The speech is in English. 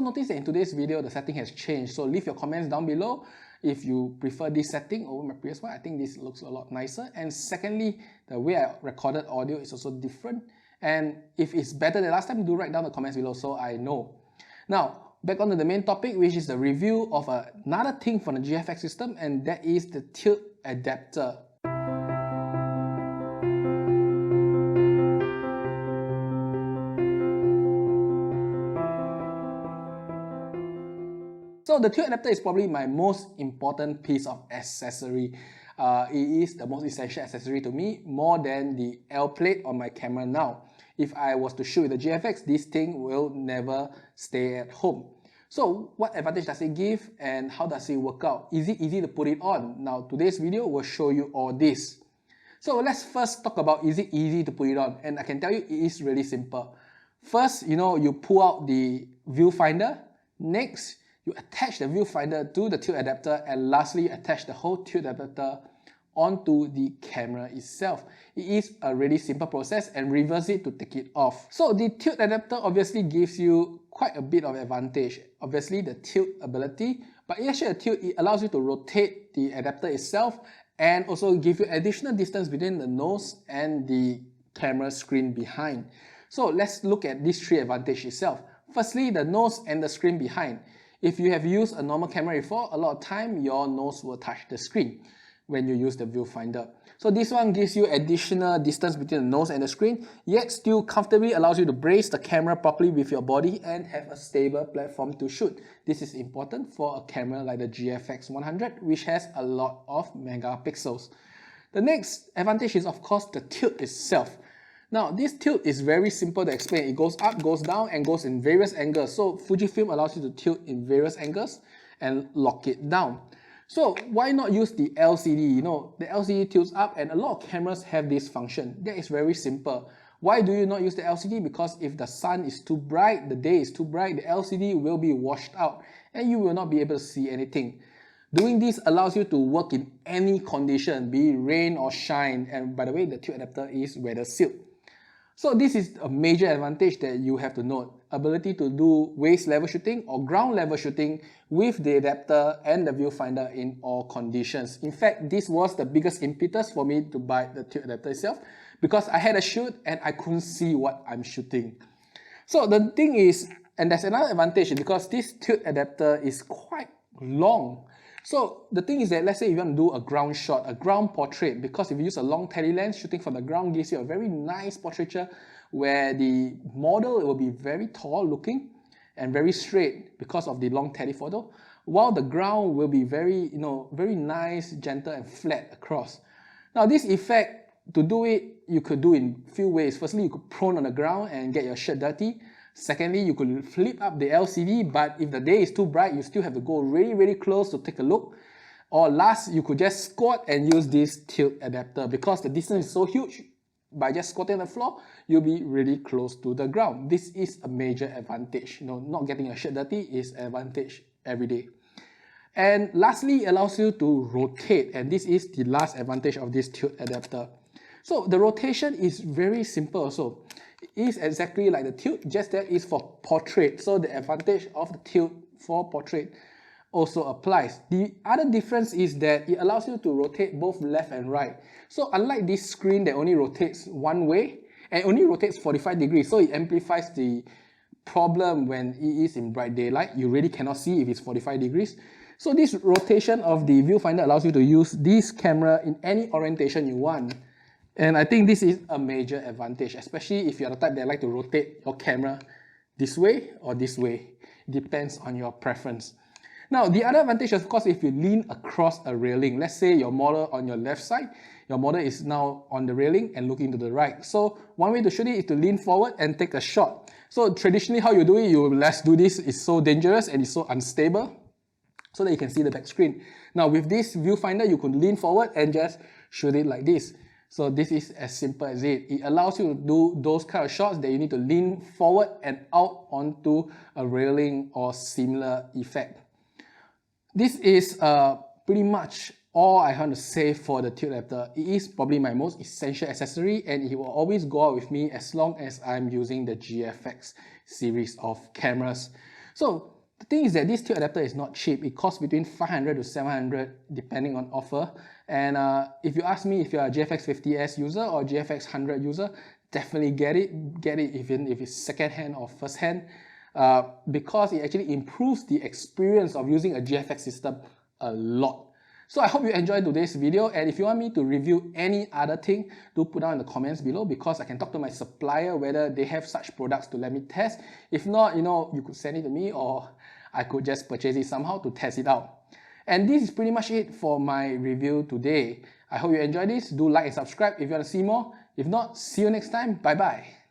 Notice that in today's video, the setting has changed. So leave your comments down below if you prefer this setting over my previous one. I think this looks a lot nicer. And secondly, the way I recorded audio is also different. And if it's better than last time, do write down the comments below so I know. Now, back onto the main topic, which is the review of another thing from the GFX system, and that is the tilt adapter. So the tilt adapter is probably my most important piece of accessory. It is the most essential accessory to me, more than the L plate on my camera now. If I was to shoot with the GFX, this thing will never stay at home. So what advantage does it give and how does it work out? Is it easy to put it on? Now today's video will show you all this. So let's first talk about is it easy to put it on, and I can tell you it is really simple. First, you pull out the viewfinder. Next, you attach the viewfinder to the tilt adapter, and lastly, you attach the whole tilt adapter onto the camera itself. It is a really simple process, and reverse it to take it off. So the tilt adapter obviously gives you quite a bit of advantage. Obviously the tilt ability, but actually the tilt, it allows you to rotate the adapter itself and also give you additional distance between the nose and the camera screen behind. So let's look at these three advantages itself. Firstly, the nose and the screen behind. If you have used a normal camera before, a lot of time your nose will touch the screen when you use the viewfinder. So this one gives you additional distance between the nose and the screen, yet still comfortably allows you to brace the camera properly with your body and have a stable platform to shoot. This is important for a camera like the GFX100, which has a lot of megapixels. The next advantage is, of course, the tilt itself. Now, this tilt is very simple to explain. It goes up, goes down, and goes in various angles. So Fujifilm allows you to tilt in various angles and lock it down. So why not use the LCD? The LCD tilts up, and a lot of cameras have this function. That is very simple. Why do you not use the LCD? Because if the sun is too bright, the day is too bright, the LCD will be washed out and you will not be able to see anything. Doing this allows you to work in any condition, be it rain or shine. And by the way, the tilt adapter is weather sealed. So this is a major advantage that you have to note. Ability to do waist level shooting or ground level shooting with the adapter and the viewfinder in all conditions. In fact, this was the biggest impetus for me to buy the tilt adapter itself, because I had a shoot and I couldn't see what I'm shooting. So the thing is, and there's another advantage, because this tilt adapter is quite long. So the thing is that, let's say you want to do a ground shot, a ground portrait, because if you use a long tele lens, shooting from the ground gives you a very nice portraiture where the model will be very tall looking and very straight because of the long telephoto, while the ground will be very, very nice, gentle and flat across. Now this effect, to do it, you could do in few ways. Firstly, you could prone on the ground and get your shirt dirty. Secondly, you could flip up the LCD, but if the day is too bright, you still have to go really, really close to take a look. Or last, you could just squat and use this tilt adapter, because the distance is so huge. By just squatting on the floor, you'll be really close to the ground. This is a major advantage. Not getting your shirt dirty is an advantage every day. And lastly, it allows you to rotate, and this is the last advantage of this tilt adapter. So the rotation is very simple also. It is exactly like the tilt, just that it's for portrait. So the advantage of the tilt for portrait also applies. The other difference is that it allows you to rotate both left and right. So unlike this screen that only rotates one way and only rotates 45 degrees, so it amplifies the problem when it is in bright daylight. You really cannot see if it's 45 degrees. So this rotation of the viewfinder allows you to use this camera in any orientation you want. And I think this is a major advantage, especially if you're the type that like to rotate your camera this way or this way. Depends on your preference. Now, the other advantage, of course, if you lean across a railing. Let's say your model on your left side, your model is now on the railing and looking to the right. So one way to shoot it is to lean forward and take a shot. So traditionally, how you do it, let's do this, is so dangerous and it's so unstable, so that you can see the back screen. Now with this viewfinder, you could lean forward and just shoot it like this. So this is as simple as it. It allows you to do those kind of shots that you need to lean forward and out onto a railing or similar effect. This is pretty much all I want to say for the tilt adapter. It is probably my most essential accessory, and it will always go out with me as long as I'm using the GFX series of cameras. So the thing is that this tail adapter is not cheap. It costs between 500 to 700 depending on offer. And if you ask me if you're a GFX50s user or GFX100 user, definitely get it. Get it even if it's second hand or first hand, because it actually improves the experience of using a GFX system a lot. So I hope you enjoyed today's video, and if you want me to review any other thing, do put down in the comments below, because I can talk to my supplier whether they have such products to let me test. If not, you could send it to me, or I could just purchase it somehow to test it out. And this is pretty much it for my review today. I hope you enjoyed this. Do like and subscribe if you want to see more. If not, see you next time. Bye bye.